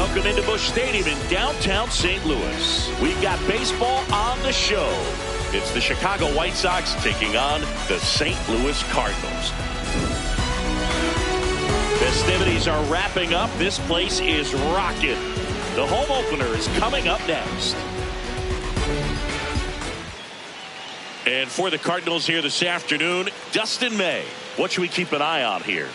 welcome into Busch Stadium in downtown St. Louis. We've got baseball on the show. It's the Chicago White Sox taking on the St. Louis Cardinals. Festivities are wrapping up. This place is rocking. The home opener is coming up next. And for the Cardinals here this afternoon, Dustin May. What should we keep an eye on here?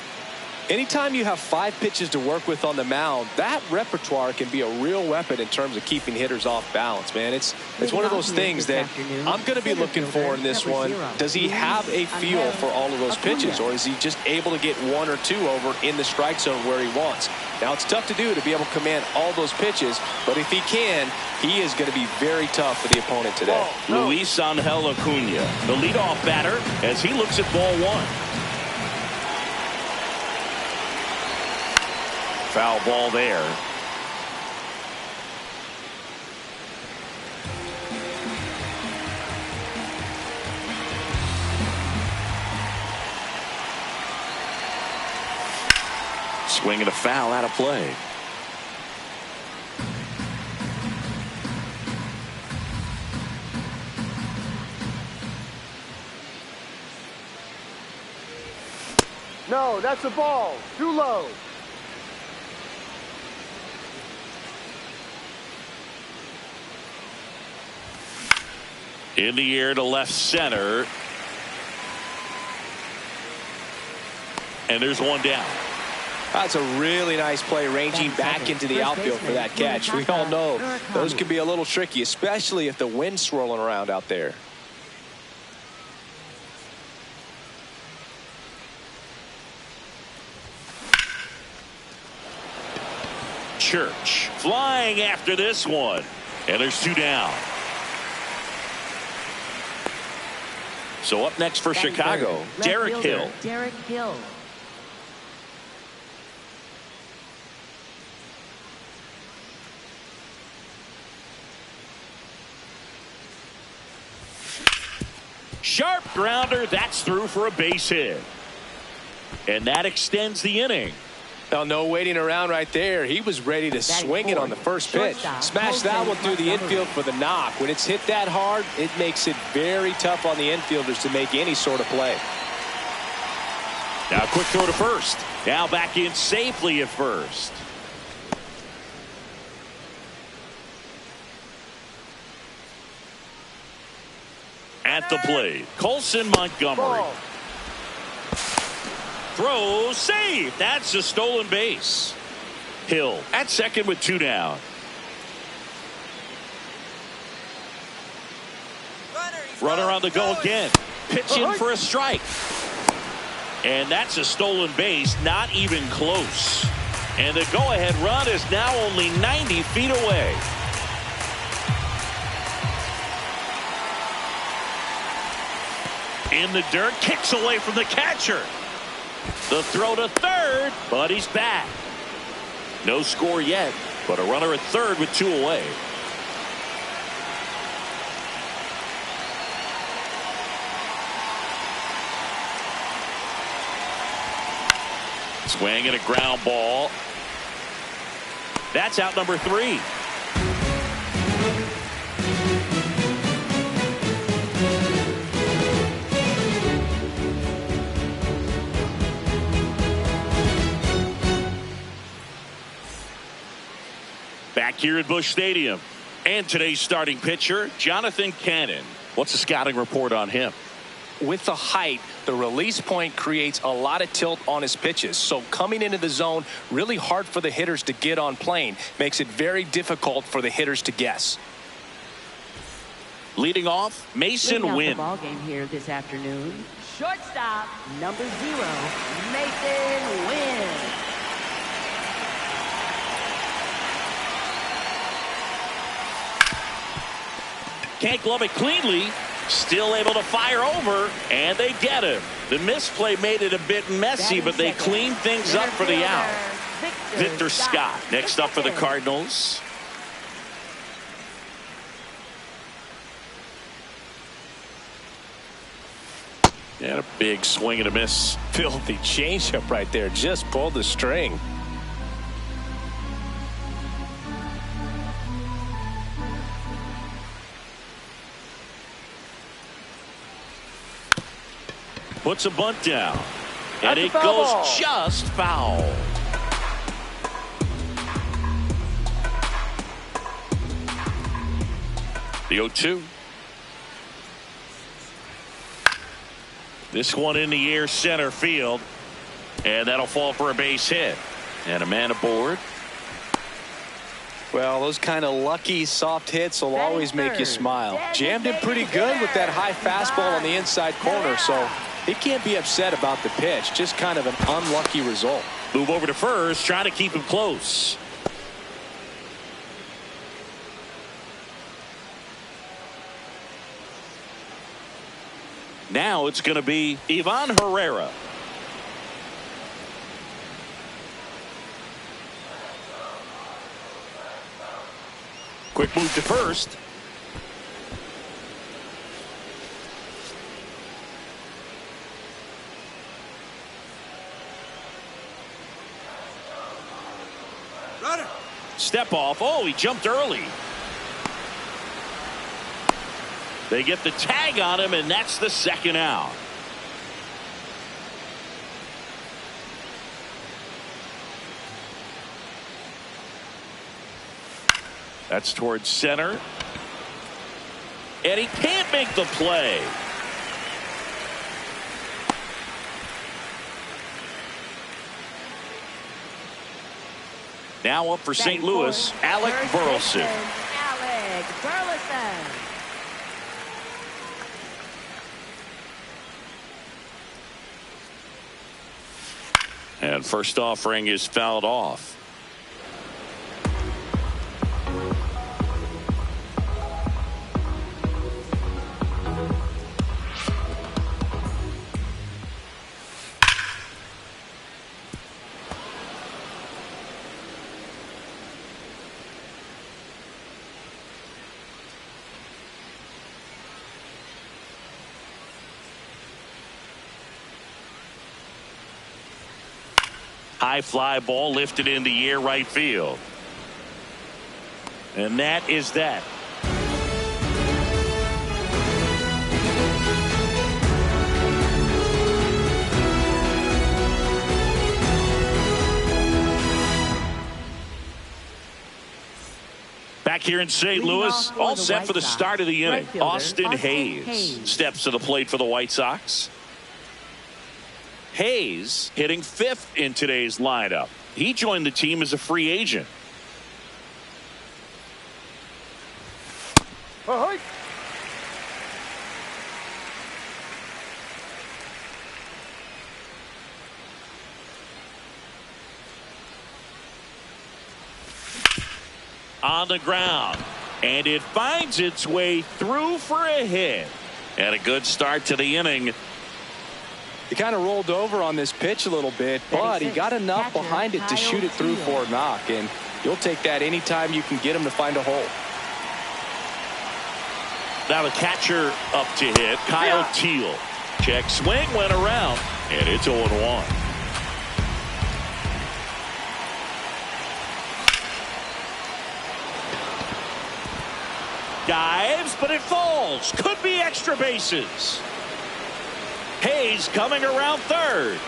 Anytime you have 5 pitches to work with on the mound, that repertoire can be a real weapon in terms of keeping hitters off balance, man. It's one of those things that I'm going to be looking for in this one. Does he have a feel for all of those pitches, or is he just able to get 1 or 2 over in the strike zone where he wants? Now, it's tough to do to be able to command all those pitches, but if he can, he is going to be very tough for the opponent today. Luis Angel Acuna, the leadoff batter, as he looks at ball 1. Foul ball there. Swing and a foul out of play. No, that's a ball. Too low. In the air to left center. And there's one down. That's a really nice play, ranging back into the outfield for that catch. We all know those can be a little tricky, especially if the wind's swirling around out there. Church flying after this one. And there's 2 down. So up next for Chicago, Derek Hill. Derek Hill. Sharp grounder. That's through for a base hit. And that extends the inning. Now, no waiting around right there. He was ready to swing it on the first pitch. Smash that one through the infield for the knock. When it's hit that hard, it makes it very tough on the infielders to make any sort of play. Now, quick throw to first. Now back in safely at first. At the plate, Colson Montgomery. Ball. Throw, save. That's a stolen base. Hill at second with 2 down. Runner on the go again. Pitch in for a strike. And that's a stolen base, not even close. And the go-ahead run is now only 90 feet away. In the dirt, kicks away from the catcher. The throw to third, but he's back. No score yet, but a runner at third with 2 away. Swing and a ground ball. That's out number 3. Back here at Busch Stadium. And today's starting pitcher, Jonathan Cannon. What's the scouting report on him? With the height, the release point creates a lot of tilt on his pitches. So coming into the zone, really hard for the hitters to get on plane. Makes it very difficult for the hitters to guess. Leading off, Mason Wynn. The ball game here this afternoon. Shortstop, number 0, Mason Wynn. Can't glove it cleanly. Still able to fire over, and they get him. The misplay made it a bit messy, but they cleaned things up for the out. Victor Scott next up for the Cardinals. And a big swing and a miss. Filthy changeup right there. Just pulled the string. Puts a bunt down. And That's a it foul goes ball. just foul. The 0-2. This one in the air center field. And that'll fall for a base hit. And a man aboard. Well, those kind of lucky soft hits will always make you smile. Jammed it pretty good with that high fastball on the inside corner, so he can't be upset about the pitch. Just kind of an unlucky result. Move over to first, trying to keep him close. Now it's going to be Ivan Herrera. Quick move to first. Runner. Step off. Oh, he jumped early. They get the tag on him, and that's the second out. That's towards center. And he can't make the play. Now up for St. Louis, Alec Burleson. Alec Burleson. And first offering is fouled off. High fly ball lifted in the air right field. And that is that. Back here in St. Louis, all set for the start of the inning. Austin Hayes steps to the plate for the White Sox. Hayes hitting fifth in today's lineup. He joined the team as a free agent. Ahoy. On the ground. And it finds its way through for a hit. And a good start to the inning. He kind of rolled over on this pitch a little bit, but he got enough behind it to shoot it through for a knock, and you'll take that anytime you can get him to find a hole. Now the catcher up to hit, Kyle Teal. Check swing, went around, and it's 0-1. Dives, but it falls. Could be extra bases. Hayes coming around third.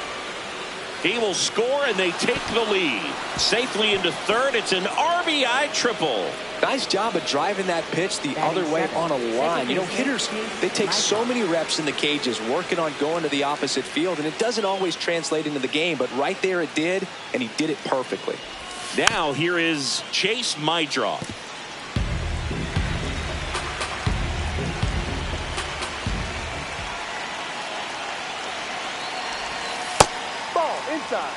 He will score, and they take the lead. Safely into third. It's an RBI triple. Nice job of driving that pitch the other way on a line. You know, hitters, they take so many reps in the cages working on going to the opposite field, and it doesn't always translate into the game, but right there it did, and he did it perfectly. Now here is Chase Mydroff. Inside.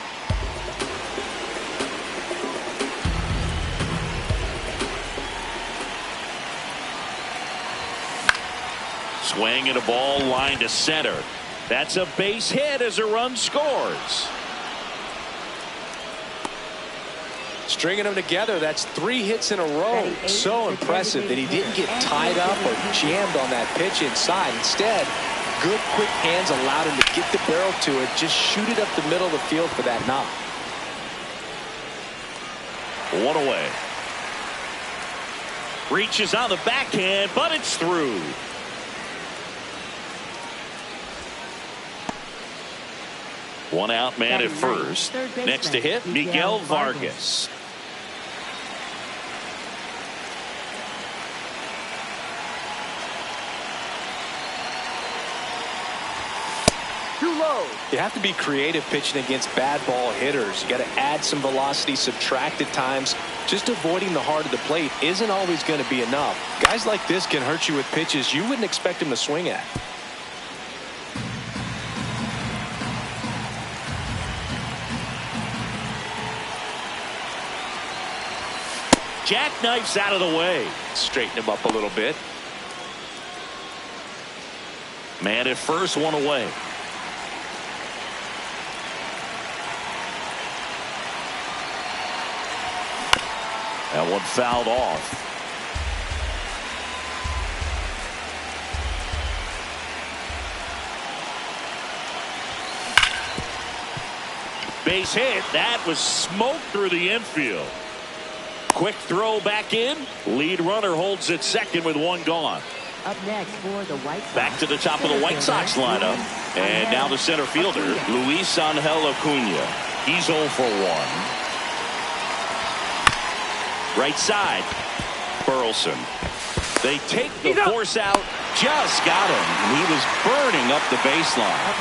Swing and a ball line to center. That's a base hit as a run scores. Stringing them together, that's 3 hits in a row. So impressive that he didn't get tied up or jammed on that pitch inside. Instead, good quick hands allowed him to get the barrel to it, just shoot it up the middle of the field for that knock. 1 away. Reaches on the backhand, but it's through. One out, man at first. Next to hit, Miguel Vargas. Too low. You have to be creative pitching against bad ball hitters. You got to add some velocity, subtract at times. Just avoiding the heart of the plate isn't always going to be enough. Guys like this can hurt you with pitches you wouldn't expect them to swing at. Jackknifes out of the way. Straighten him up a little bit. Man at first, one away. That one fouled off. Base hit. That was smoked through the infield. Quick throw back in. Lead runner holds at second with one gone. Up next for the White Sox. Back to the top of the White Sox lineup. And now the center fielder, Luis Angel Acuna. He's 0 for 1. Right side, Burleson. They take the force out. Just got him. He was burning up the baseline.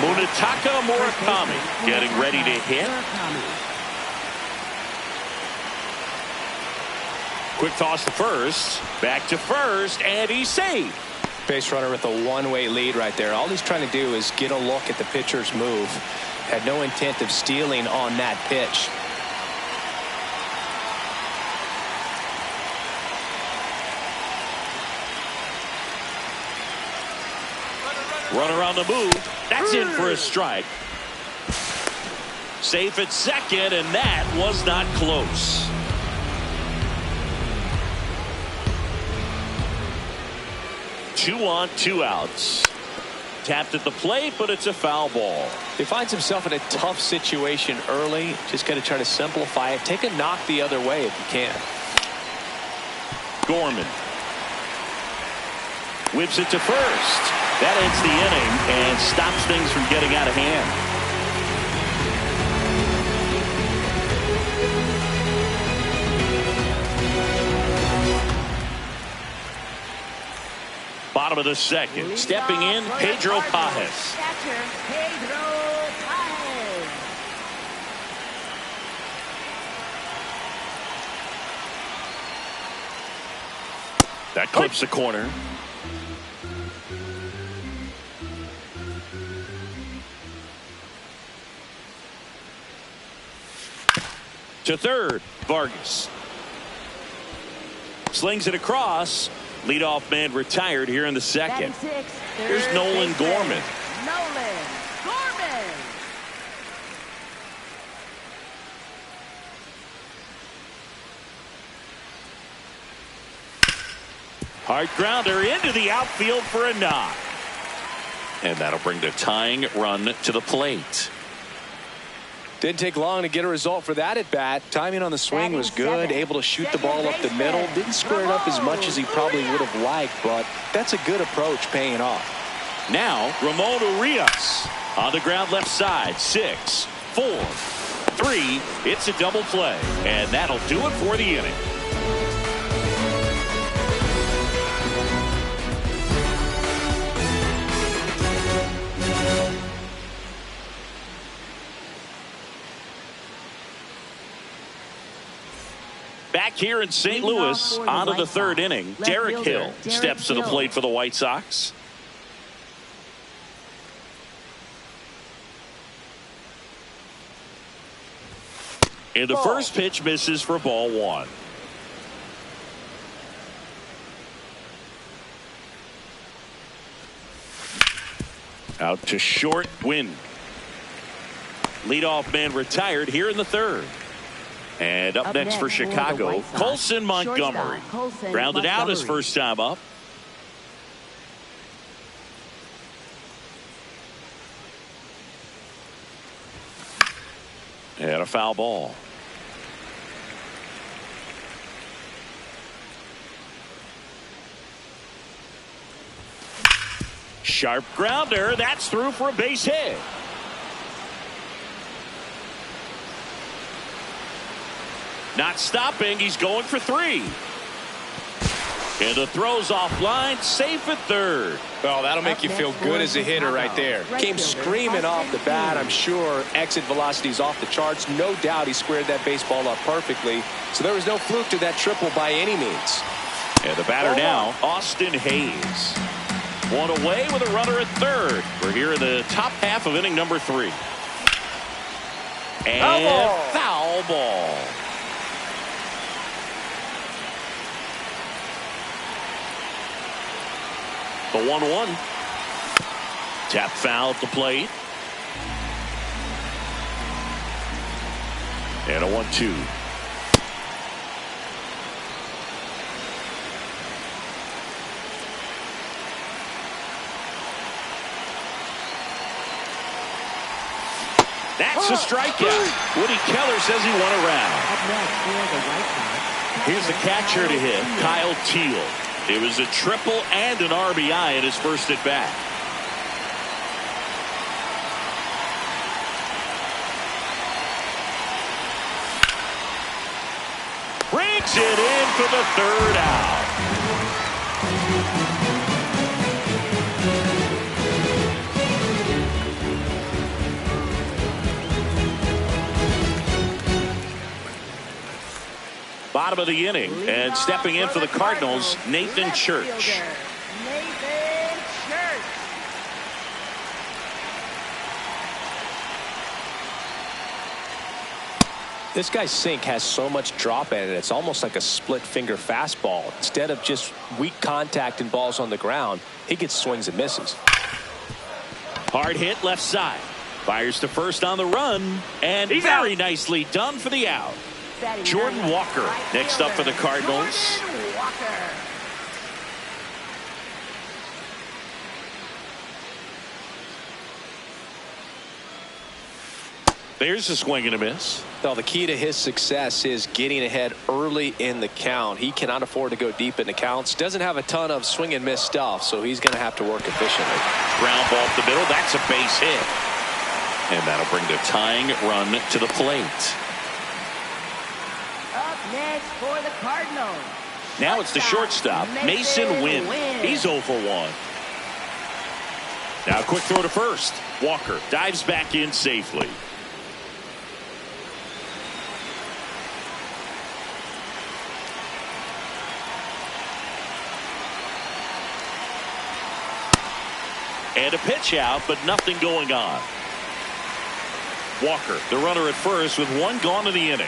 Munetaka Murakami getting ready to hit. Quick toss to first. Back to first, and he's safe. Base runner with a one-way lead right there. All he's trying to do is get a look at the pitcher's move. Had no intent of stealing on that pitch. Runner on the move. That's in for a strike. Safe at second, and that was not close. Two on, two outs. Tapped at the plate, but it's a foul ball. He finds himself in a tough situation early. Just got to try to simplify it. Take a knock the other way if you can. Gorman whips it to first. That ends the inning and stops things from getting out of hand. Bottom of the second. Stepping in, Pedro Pajes. That clips the corner. To third, Vargas. Slings it across. Leadoff man retired here in the second. Here's Nolan Gorman. Nolan Gorman. Hard grounder into the outfield for a knock. And that'll bring the tying run to the plate. Didn't take long to get a result for that at bat. Timing on the swing was good. Able to shoot the ball up the middle. Didn't square it up as much as he probably would have liked, but that's a good approach, paying off. Now Ramon Urias on the ground left side. 6, 4, 3. It's a double play, and that'll do it for the inning. Back here in St. Louis, on to the third inning. Derek Hill steps to the plate for the White Sox. And the first pitch misses for ball one. Out to short, Wynn. Leadoff man retired here in the third. And up next for Chicago, Colson Montgomery. Grounded out his first time up. And a foul ball. Sharp grounder. That's through for a base hit. Not stopping. He's going for 3. And the throw's offline, safe at third. Well, that'll make you feel good as a hitter right there. Came screaming off the bat. I'm sure exit velocity's off the charts. No doubt he squared that baseball up perfectly. So there was no fluke to that triple by any means. And the batter now, Austin Hayes. One away with a runner at third. We're here in the top half of inning number 3. And foul ball. The 1-1. Tap foul at the plate. And a 1-2. That's a strikeout. Woody Keller says he won a round. Here's the catcher to hit, Kyle Teal. It was a triple and an RBI at his first at bat. Brings it in for the 3rd out. Bottom of the inning, and stepping in for the Cardinals, Nathan Church. Nathan Church. This guy's sink has so much drop in it. It's almost like a split finger fastball. Instead of just weak contact and balls on the ground, he gets swings and misses. Hard hit left side. Fires to first on the run, and very nicely done for the out. Jordan Walker next up for the Cardinals. There's a swing and a miss. Well, the key to his success is getting ahead early in the count. He cannot afford to go deep in the counts. Doesn't have a ton of swing and miss stuff, so he's going to have to work efficiently. Ground ball up the middle. That's a base hit. And that'll bring the tying run to the plate. Up next for the Cardinals. Now it's the shortstop, Mason Wynn. He's 0 for 1. Now a quick throw to first. Walker dives back in safely. And a pitch out, but nothing going on. Walker, the runner at first, with 1 gone in the inning.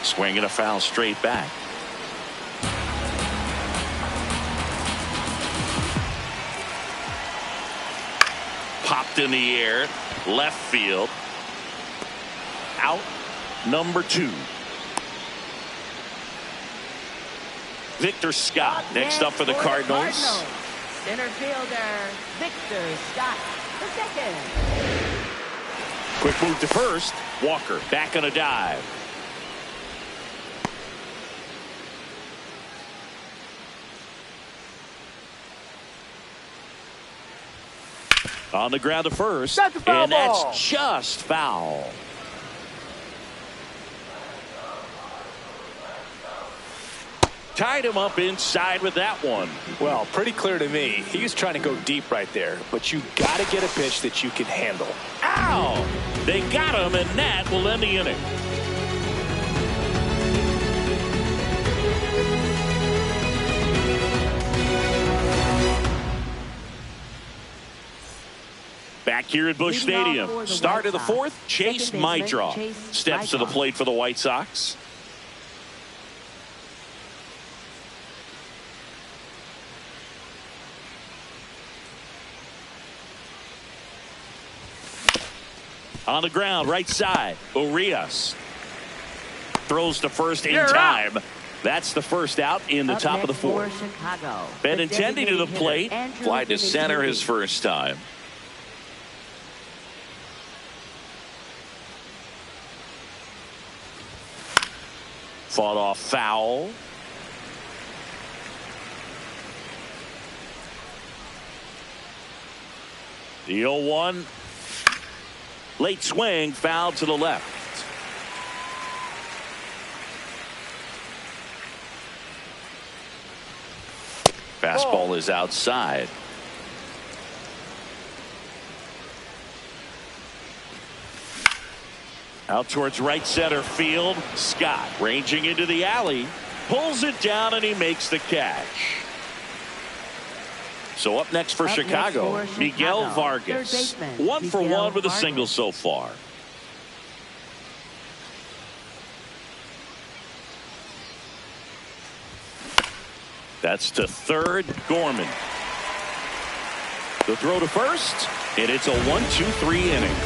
Swing and a foul straight back. Popped in the air, left field. Out number 2. Victor Scott next up for the Cardinals. Center fielder Victor Scott, the second. Quick move to first. Walker back on a dive. On the ground to first, and that's just foul. Tied him up inside with that one. Well, pretty clear to me. He was trying to go deep right there, but you got to get a pitch that you can handle. Ow! They got him, and that will end the inning. Back here at Busch Stadium, start of the 4th, Chase Maidra steps to the plate for the White Sox. On the ground, right side, Urias throws to first in time. That's the first out in the top of the 4th. Benintendi to the plate, fly to center his first time. Fought off foul. The 0-1. Late swing, foul to the left. Fastball is outside. Out towards right center field. Scott ranging into the alley. Pulls it down and he makes the catch. So up next for Chicago, Miguel Vargas. 1 for 1 with a single so far. That's to third, Gorman. The throw to first, and it's a 1-2-3 inning.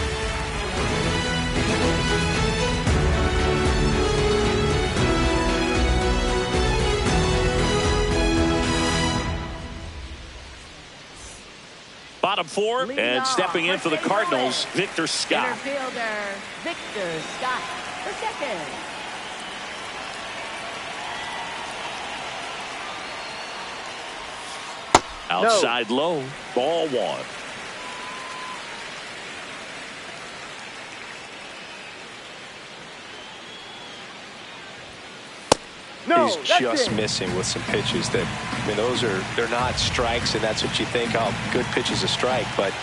Bottom 4, and stepping in for the Cardinals, Victor Scott. Fielder Victor Scott, the second. Outside low, ball 1. No, He's just missing with some pitches that, I mean, they're not strikes, and that's what you think, oh, good pitch is a strike. But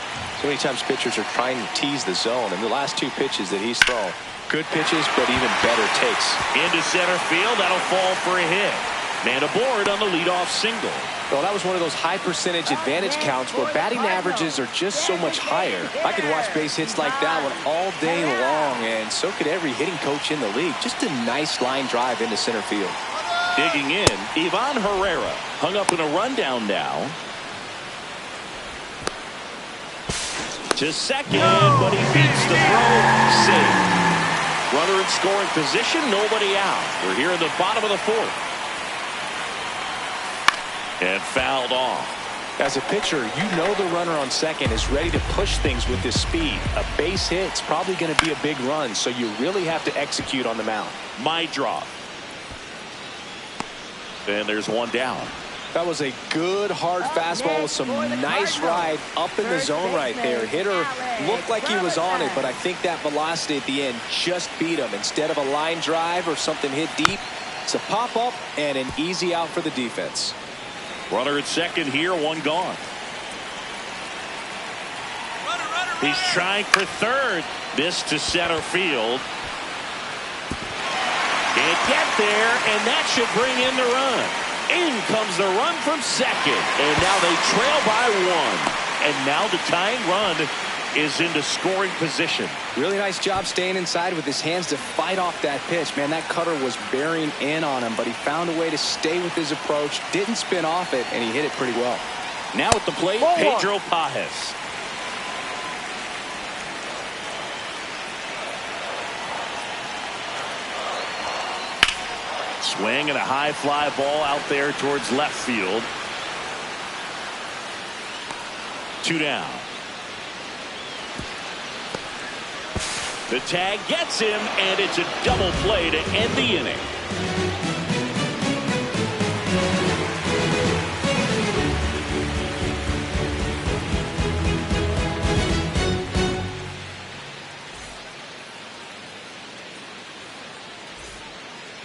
so many times pitchers are trying to tease the zone, and the last 2 pitches that he's thrown, good pitches, but even better takes. Into center field, that'll fall for a hit. Man aboard on the leadoff single. Well, that was one of those high percentage advantage counts where batting averages are just so much higher. I could watch base hits like that one all day long, and so could every hitting coach in the league. Just a nice line drive into center field. Digging in, Ivan Herrera hung up in a rundown now. To second, but he beats the throw. Safe. Runner in scoring position, nobody out. We're here in the bottom of the 4th. And fouled off. As a pitcher, you know the runner on second is ready to push things with his speed. A base hit's probably going to be a big run, so you really have to execute on the mound. My drop. And there's one down. That was a good hard fastball with some nice ride up in the zone right there. Hitter looked like he was on it, but I think that velocity at the end just beat him. Instead of a line drive or something hit deep, it's a pop-up and an easy out for the defense. Runner at second here, 1 gone. He's trying for third. This to center field. Can't get there, and that should bring in the run. In comes the run from second, and now they trail by 1. And now the tying run is into scoring position. Really nice job staying inside with his hands to fight off that pitch. Man, that cutter was bearing in on him, but he found a way to stay with his approach, didn't spin off it, and he hit it pretty well. Now at the plate, Pedro Pajes. Swing and a high fly ball out there towards left field. 2 down. The tag gets him, and it's a double play to end the inning.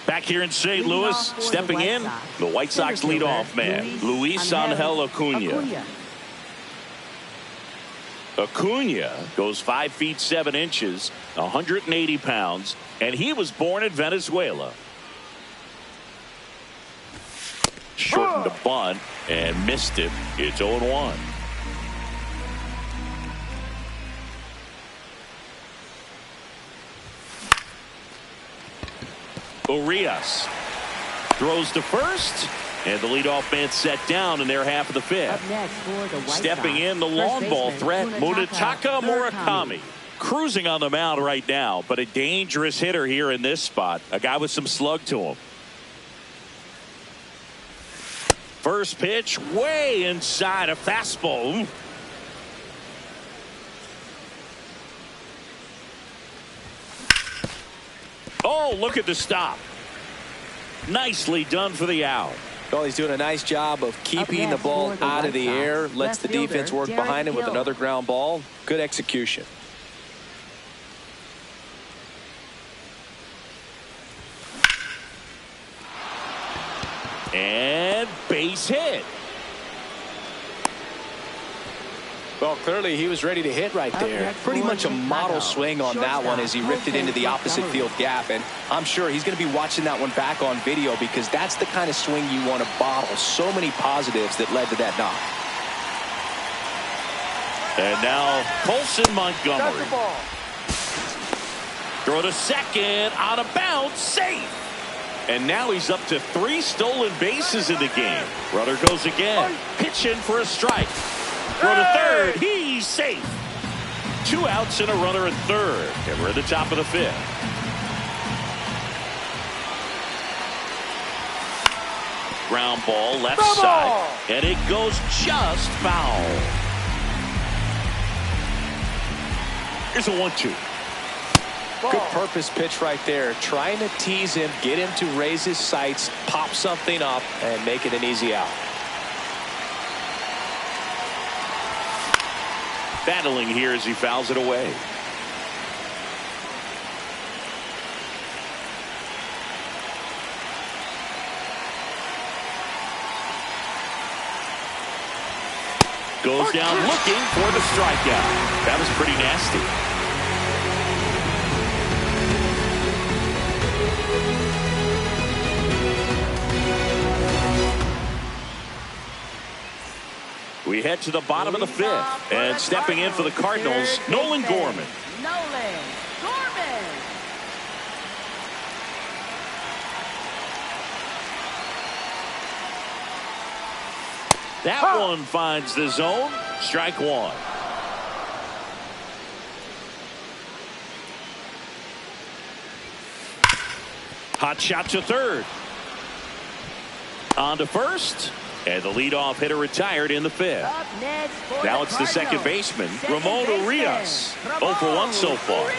Back here in St. Louis, stepping in, the White Sox leadoff man, Luis Angel Acuna. Acuna goes 5 feet 7 inches, 180 pounds, and he was born in Venezuela. Shortened the bunt and missed it. It's 0-1. Urias throws to first, and the leadoff man set down in their half of the 5th. Stepping in, the long ball threat, Munetaka Murakami. Cruising on the mound right now, but a dangerous hitter here in this spot. A guy with some slug to him. First pitch, way inside, a fastball. Oh, look at the stop. Nicely done for the out. Well, he's doing a nice job of keeping the ball out of the air. Lets the defense work behind him with another ground ball. Good execution. And base hit. Well, clearly he was ready to hit right there. Pretty much a model swing on that one as he ripped it into the opposite field gap. And I'm sure he's going to be watching that one back on video because that's the kind of swing you want to bottle. So many positives that led to that knock. And now Colson Montgomery. Throw to second, on a bounce, safe. And now he's up to 3 stolen bases in the game. Runner goes again, pitching for a strike. Throw to third, he's safe. 2 outs and a runner at third. And we're at the top of the 5th. Ground ball left side. And it goes just foul. Here's a 1-2. Good purpose pitch right there. Trying to tease him, get him to raise his sights, pop something up, and make it an easy out. Battling here as he fouls it away. Goes down looking for the strikeout. That was pretty nasty. We head to the bottom of the 5th, and stepping in for the Cardinals, Nolan Gorman. That one finds the zone. Strike 1. Hot shot to third. On to first. And the leadoff hitter retired in the 5th. Now it's the second baseman, Ramon Urias. 0 for 1 so far.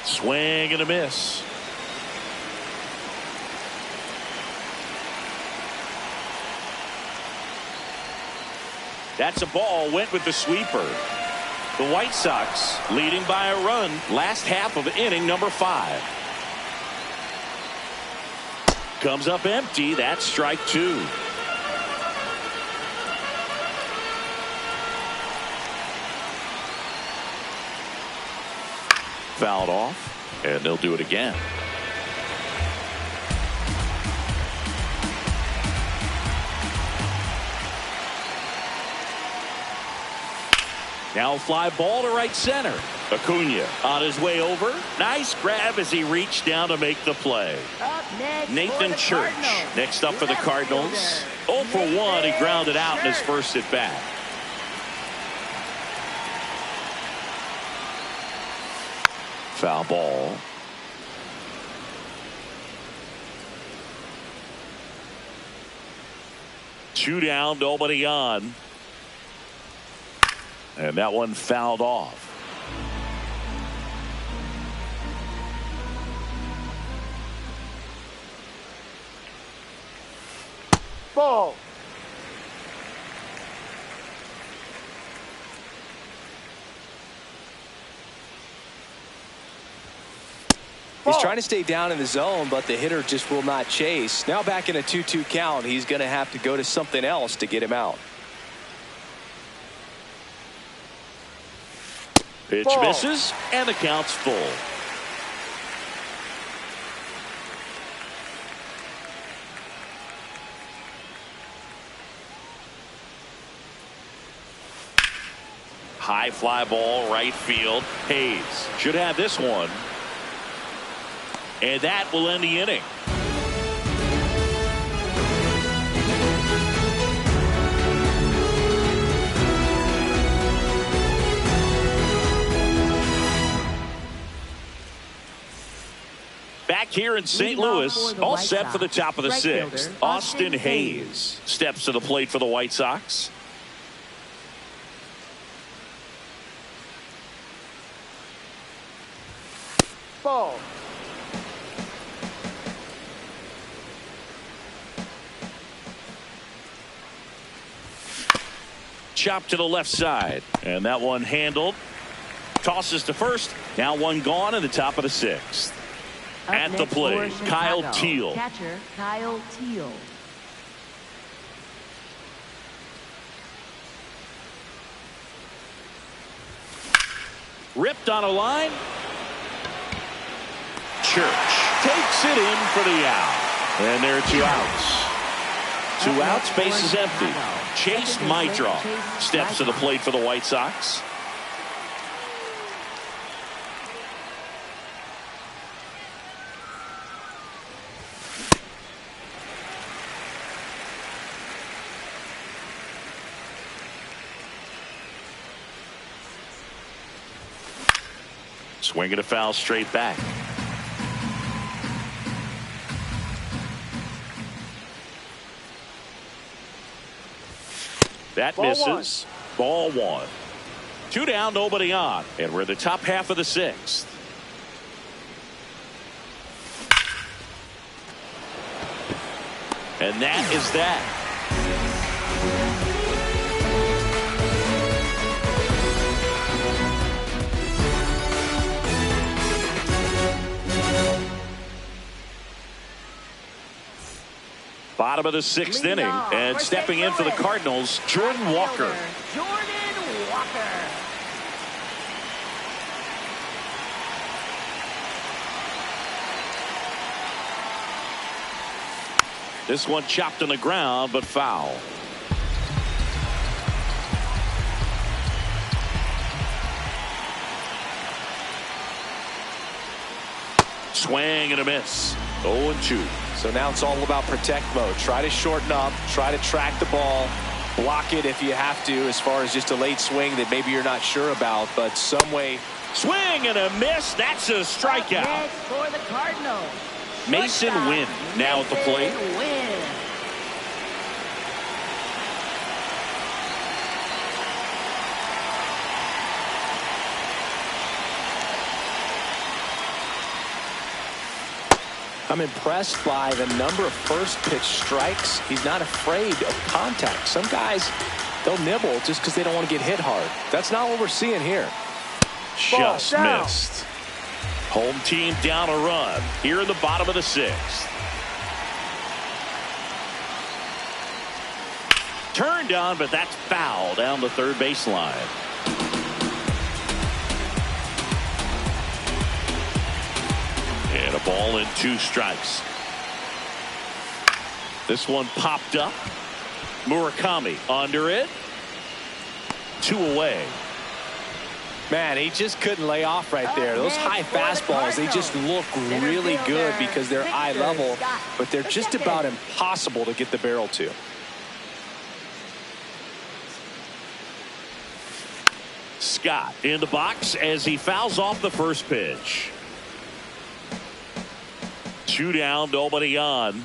Swing and a miss. That's a ball. Went with the sweeper. The White Sox leading by a run last half of inning number 5. Comes up empty. That's strike 2. Fouled off, and they'll do it again. Now fly ball to right center. Acuna on his way over. Nice grab as he reached down to make the play. Nathan Church next up for the Cardinals. 0 for 1. He grounded out in his first at bat. Foul ball. Two down, nobody on. And that one fouled off. Ball. He's trying to stay down in the zone, but the hitter just will not chase. Now back in a 2-2 count, he's going to have to go to something else to get him out. Pitch misses, and the count's full. High fly ball, right field. Hayes should have this one. And that will end the inning. Back here in St. Louis, all set for the top of the 6th. Austin Hayes steps to the plate for the White Sox. Ball. Chop to the left side. And that one handled. Tosses to first. Now one gone in the top of the 6th. At the plate, Kyle Teal. Catcher, Kyle Teal. Ripped on a line. Church takes it in for the out. And there are 2 outs. 2 outs, base is empty. Chase Mydroff steps to the plate for the White Sox. Swinging a foul straight back. That misses. Ball 1. 2 down, nobody on. And we're in the top half of the 6th. And that is that. Bottom of the 6th inning, and stepping in for the Cardinals, Jordan Walker. Jordan Walker. This one chopped on the ground, but foul. Swing and a miss. 0-2. So now it's all about protect mode. Try to shorten up, try to track the ball, block it if you have to, as far as just a late swing that maybe you're not sure about, but some way. Swing and a miss. That's a strikeout. Next for the Cardinals, Mason Wynn now at the plate. Wynn. I'm impressed by the number of first pitch strikes. He's not afraid of contact. Some guys, they'll nibble just because they don't want to get hit hard. That's not what we're seeing here. Just missed. Home team down a run here in the bottom of the 6th. Turned on, but that's foul down the third baseline. And a ball and 2 strikes. This one popped up. Murakami under it. 2 away. Man, he just couldn't lay off right there. Those high fastballs, they just look really good because they're eye level, but they're just about impossible to get the barrel to. Scott in the box as he fouls off the first pitch. 2 down, nobody on.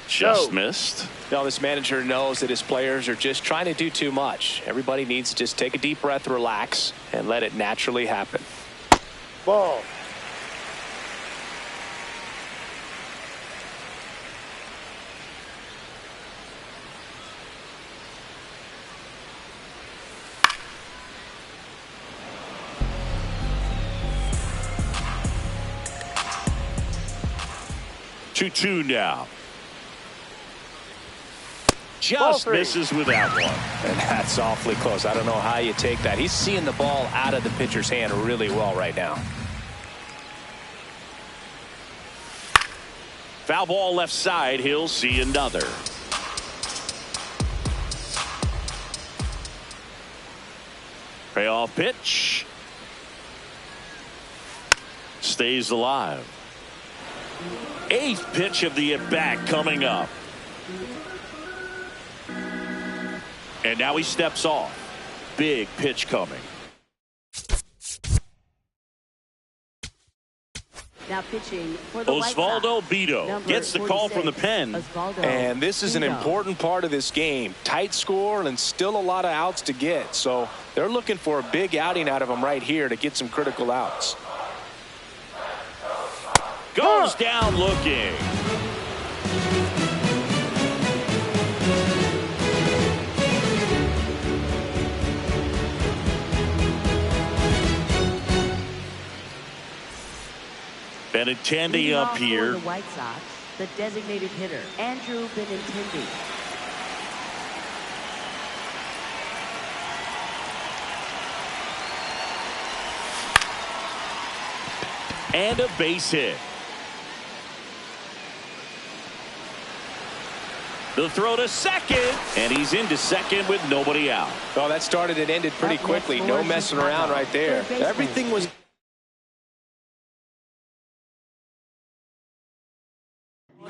Just missed. No, this manager knows that his players are just trying to do too much. Everybody needs to just take a deep breath, relax, and let it naturally happen. Ball. Two now. Just misses with that one. And that's awfully close. I don't know how you take that. He's seeing the ball out of the pitcher's hand really well right now. Foul ball left side. He'll see another. Payoff pitch. Stays alive. 8th pitch of the at-bat coming up. And now he steps off. Big pitch coming. Now pitching for the Osvaldo Bido gets the call from the pen. And this is an important part of this game. Tight score and still a lot of outs to get. So they're looking for a big outing out of him right here to get some critical outs. Goes down looking. And attending Leading up off for here. the White Sox, the designated hitter, Andrew Benintendi. And a base hit. The throw to second, and he's into second with nobody out. Oh, that started and ended pretty quickly. No messing around right there. Everything was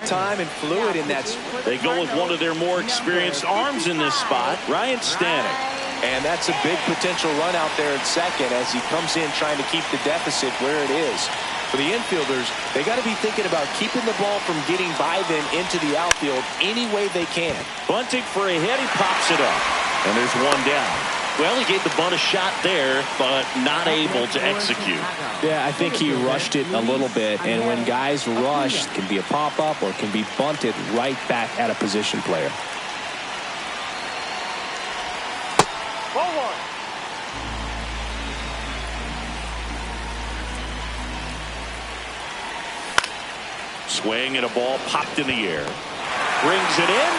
time and fluid in that. They go with one of their more experienced arms in this spot, Ryan Stanek. And that's a big potential run out there at second as he comes in trying to keep the deficit where it is. For the infielders, they got to be thinking about keeping the ball from getting by them into the outfield any way they can. Bunting for a hit, he pops it up. And there's one down. Well, he gave the bunt a shot there, but not able to execute. Yeah, I think he rushed it a little bit, and when guys rush, it can be a pop-up or it can be bunted right back at a position player. Swing and a ball popped in the air. Brings it in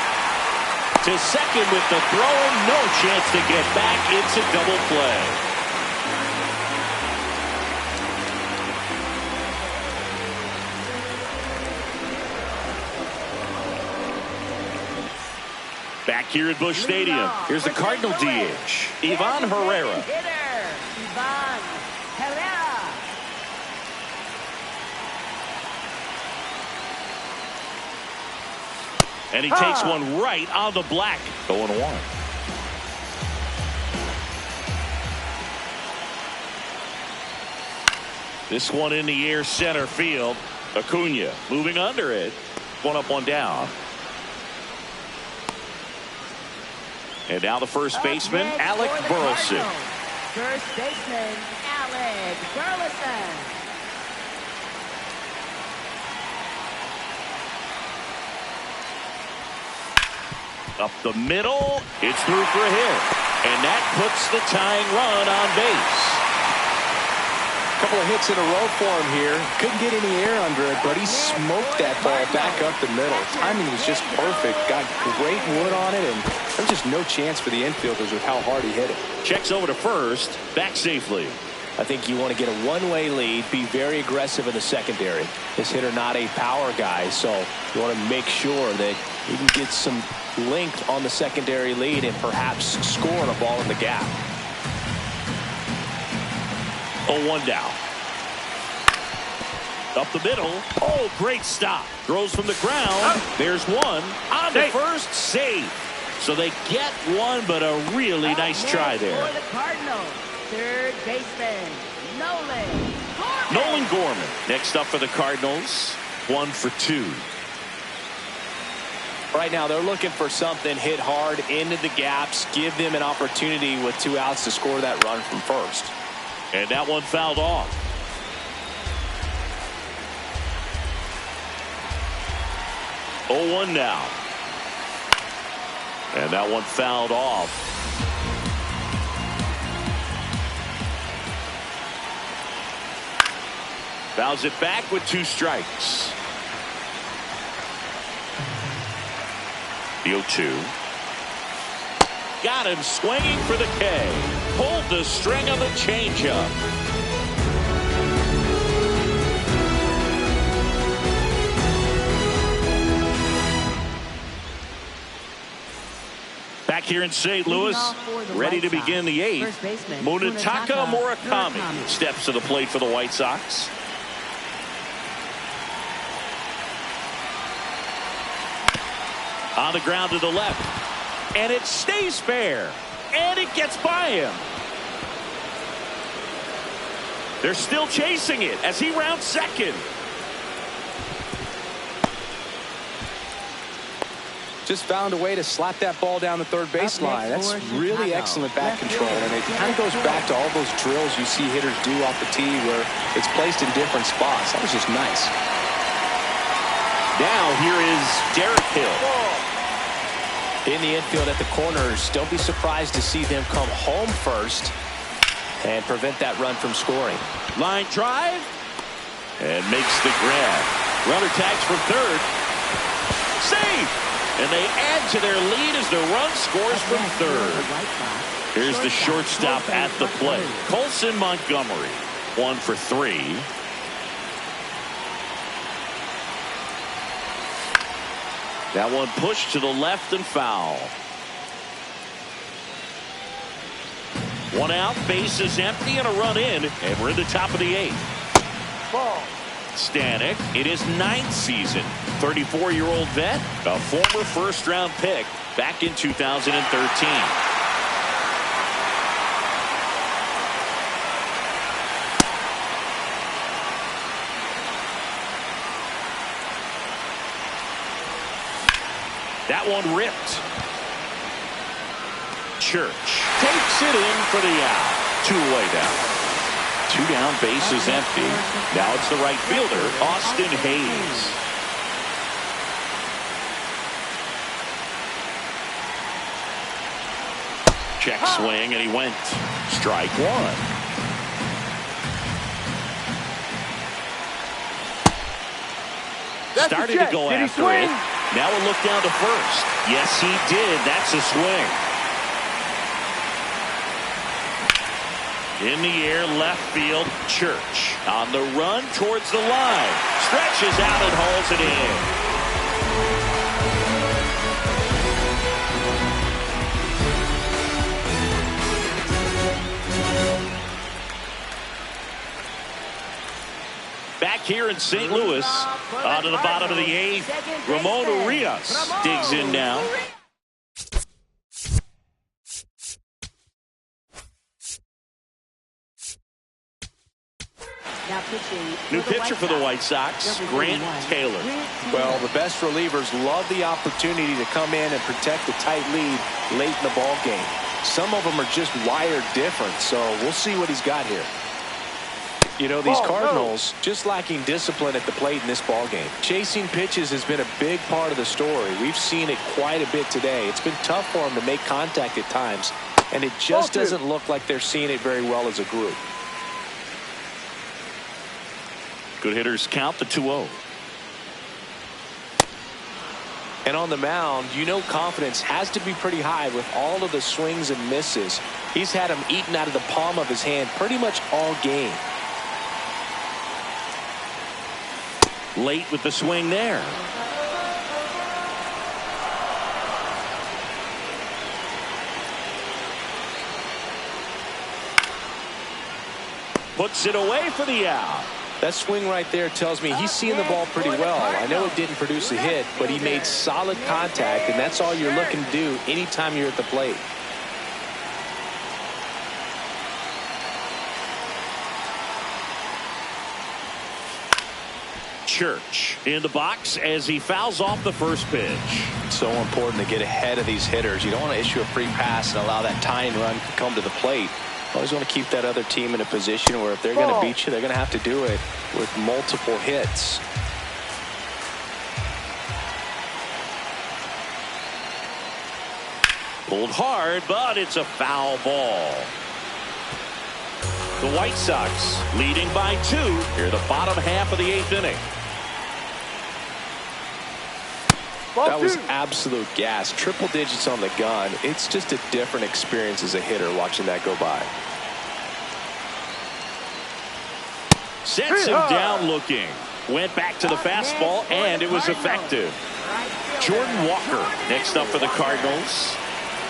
to second with the throw and no chance to get back. It's a double play. Back here at Busch Stadium, here's the Cardinal DH, Ivan Herrera. And he takes one right on the black. 0-1. This one in the air center field. Acuna moving under it. One up, one down. And now the first baseman, Alec Burleson. First baseman, Alec Burleson. Up the middle, it's through for a hit. And that puts the tying run on base. A couple of hits in a row for him here. Couldn't get any air under it, but he smoked that ball back up the middle. Timing was just perfect. Got great wood on it, and there's just no chance for the infielders with how hard he hit it. Checks over to first, back safely. I think you want to get a one-way lead, be very aggressive in the secondary. This hitter not a power guy, so you want to make sure that you can get some length on the secondary lead and perhaps score a ball in the gap. 0-1 down. Up the middle. Oh, great stop. Throws from the ground. There's one. On the first, save. So they get one, but a really nice try there. For the Cardinals, third baseman, Nolan Gorman. Nolan Gorman next up for the Cardinals. 1 for 2. Right now, they're looking for something, hit hard into the gaps, give them an opportunity with 2 outs to score that run from first. And that one fouled off. Oh, 1 now. And that one fouled off. Fouls it back with 2 strikes. The 0-2. Got him swinging for the K. Pulled the string on the changeup. Back here in St. Louis, ready to begin the 8th. Munetaka Murakami steps to the plate for the White Sox. On the ground to the left. And it stays fair. And it gets by him. They're still chasing it as he rounds second. Just found a way to slap that ball down the third baseline. That's really excellent bat control, and it kind of goes back to all those drills you see hitters do off the tee where it's placed in different spots. That was just nice. Now here is Derek Hill. In the infield at the corners, don't be surprised to see them come home first and prevent that run from scoring. Line drive. And makes the grab. Runner tags from third. Save! And they add to their lead as the run scores from third. Here's the shortstop at the plate. Colson Montgomery. 1 for 3. That one pushed to the left and foul. 1 out, base is empty, and a run in, and we're in the top of the 8th. Ball. Stanek in his 9th season. 34-year-old vet, a former first-round pick back in 2013. That one ripped. Church takes it in for the out. 2 away down. 2 down, base is empty. Now it's the right fielder, Austin Hayes. Check swing, and he went. Strike 1. Started to go after it. Now a look down to first. Yes, he did. That's a swing. In the air, left field, Church. On the run towards the line. Stretches out and hauls it in. Back here in St. Louis, on to the bottom of the 8th, Ramon Urias digs in now. New pitcher for the White Sox, Grant Taylor. Well, the best relievers love the opportunity to come in and protect the tight lead late in the ball game. Some of them are just wired different, so we'll see what he's got here. You know, these Cardinals just lacking discipline at the plate in this ball game. Chasing pitches has been a big part of the story. We've seen it quite a bit today. It's been tough for them to make contact at times, and it just doesn't look like they're seeing it very well as a group. Good hitters count the 2-0. And on the mound, you know confidence has to be pretty high with all of the swings and misses. He's had them eaten out of the palm of his hand pretty much all game. Late with the swing there. Puts it away for the out. That swing right there tells me he's seeing the ball pretty well. I know it didn't produce a hit, but he made solid contact, and that's all you're looking to do anytime you're at the plate. Church in the box as he fouls off the first pitch. So important to get ahead of these hitters. You don't want to issue a free pass and allow that tying run to come to the plate. Always want to keep that other team in a position where if they're going to beat you, they're going to have to do it with multiple hits. Pulled hard, but it's a foul ball. The White Sox leading by 2 here the bottom half of the 8th inning. That was absolute gas. Triple digits on the gun. It's just a different experience as a hitter watching that go by. Sets him down looking. Went back to the fastball, and it was effective. Jordan Walker next up for the Cardinals.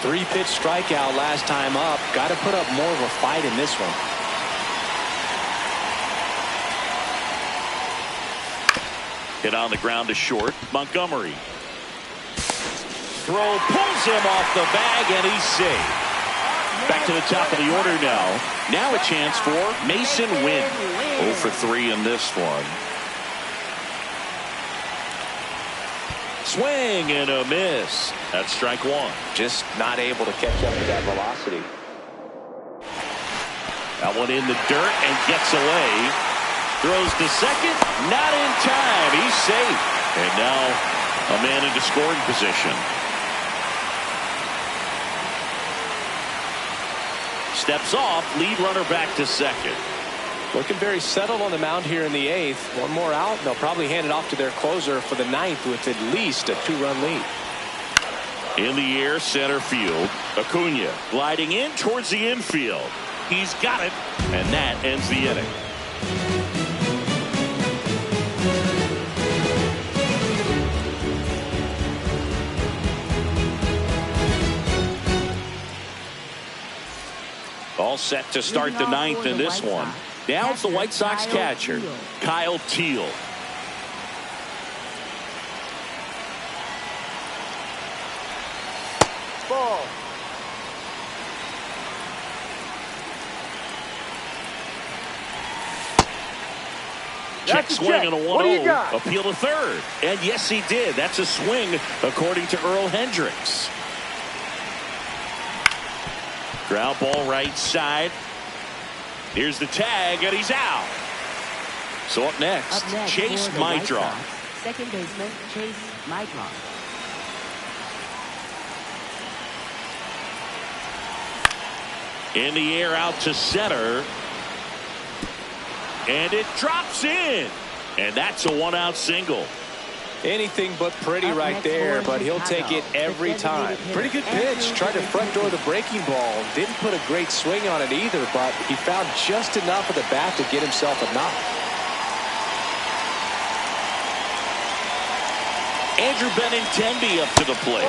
3-pitch strikeout last time up. Got to put up more of a fight in this one. Hit on the ground to short. Montgomery. Throw pulls him off the bag, and he's safe. Back to the top of the order now. Now a chance for Mason Wynn. 0 for 3 in this one. Swing and a miss. That's strike 1. Just not able to catch up to that velocity. That one in the dirt and gets away. Throws to second. Not in time. He's safe. And now a man into scoring position. Steps off, lead runner back to second. Looking very settled on the mound here in the 8th. One more out, and they'll probably hand it off to their closer for the 9th with at least a 2-run lead. In the air, center field. Acuna gliding in towards the infield. He's got it, and that ends the inning. All set to start the 9th in this one. Now it's the White Sox catcher, Kyle Teal. Ball. Check swing and a 1-0. What Appeal to third. And yes, he did. That's a swing, according to Earl Hendricks. Ground ball right side. Here's the tag, and he's out. So up next Chase Mydroth. Second baseman, Chase Mydroth. In the air out to center. And it drops in. And that's a 1-out single. Anything but pretty right there, but he'll take it every time. Pretty good pitch. Tried to front door the breaking ball. Didn't put a great swing on it either, but he found just enough of the bat to get himself a knock. Andrew Benintendi up to the plate.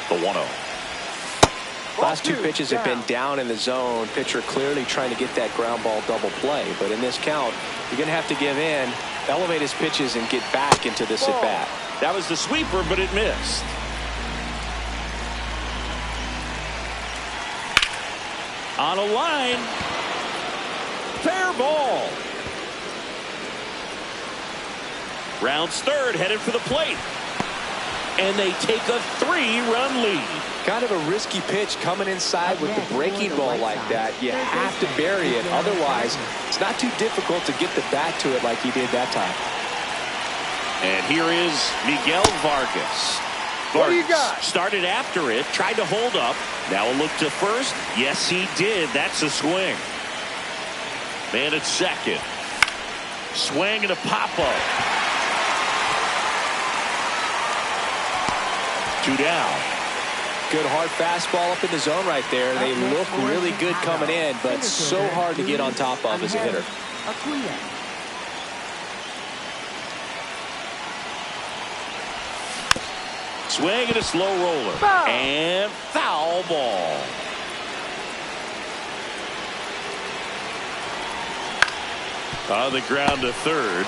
The 1-0. Last two pitches have been down in the zone. Pitcher clearly trying to get that ground ball double play. But in this count, you're going to have to give in, elevate his pitches, and get back into this at bat. That was the sweeper, but it missed. On a line. Fair ball. Rounds third, headed for the plate. And they take a 3-run lead. Kind of a risky pitch coming inside with the breaking ball like that. You have to bury it. Otherwise, it's not too difficult to get the bat to it like he did that time. And here is Miguel Vargas. Vargas started after it, tried to hold up. Now a look to first. Yes, he did. That's a swing. Man at second. Swing and a pop-up. 2 down. Good hard fastball up in the zone right there. They look really good coming in, but so hard to get on top of as a hitter. Swing and a slow roller. And foul ball. On the ground to third.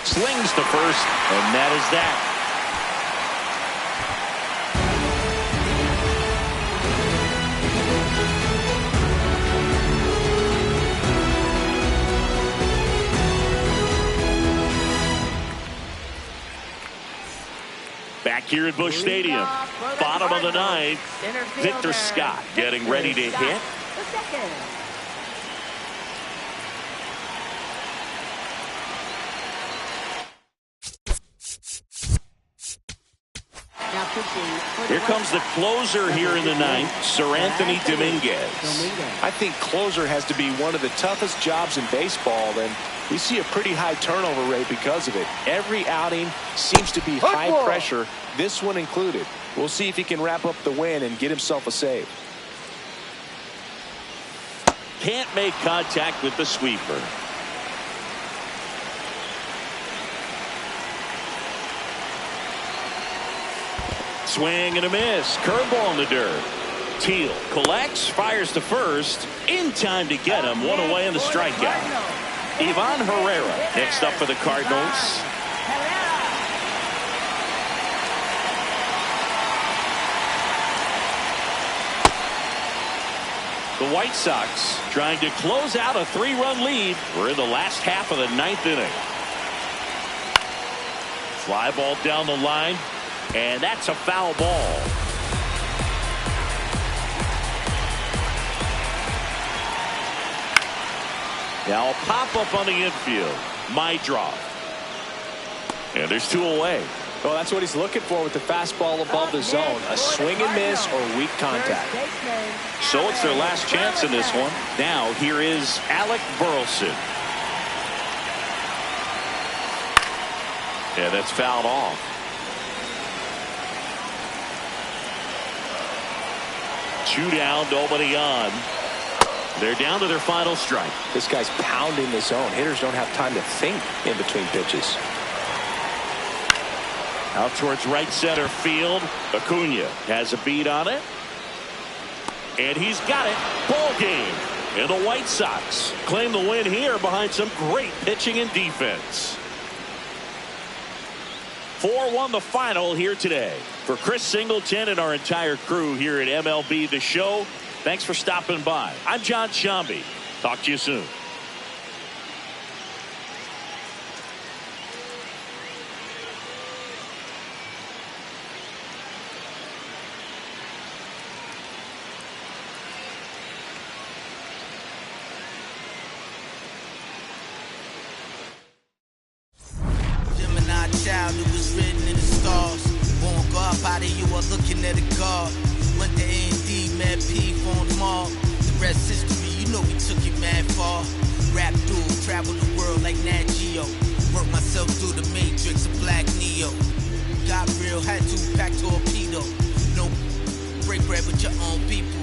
Slings to first, and that is that. Back here at Busch Stadium, bottom of the 9th, Victor Scott getting ready to hit. Here comes the closer here in the 9th, Sir Anthony Dominguez. I think closer has to be one of the toughest jobs in baseball, and we see a pretty high turnover rate because of it. Every outing seems to be high pressure, this one included. We'll see if he can wrap up the win and get himself a save. Can't make contact with the sweeper. Swing and a miss. Curveball in the dirt. Teal collects, fires to first. In time to get him. One away in the strikeout. Ivan Herrera next up for the Cardinals. The White Sox trying to close out a 3-run lead. We're in the last half of the 9th inning. Fly ball down the line. And that's a foul ball. Now a pop-up on the infield. My draw. And there's 2 away. Well, that's what he's looking for with the fastball above the zone. A swing and miss or weak contact. So it's their last chance in this one. Now here is Alec Burleson. Yeah, that's fouled off. Two down, nobody on. They're down to their final strike. This guy's pounding the zone. Hitters don't have time to think in between pitches. Out towards right center field. Acuna has a beat on it. And he's got it. Ball game. And the White Sox claim the win here behind some great pitching and defense. 4-1 the final here today. For Chris Singleton and our entire crew here at MLB The Show, thanks for stopping by. I'm John Shambi. Talk to you soon. Child, it was written in the stars. Won't go up out of you are looking at a God. Went to A&D, mad P, phone them all. The rest history, you know we took it mad far. Rap dude, travel the world like Nat Geo. Work myself through the matrix of Black Neo. Got real, had to pack torpedo. No, break bread with your own people.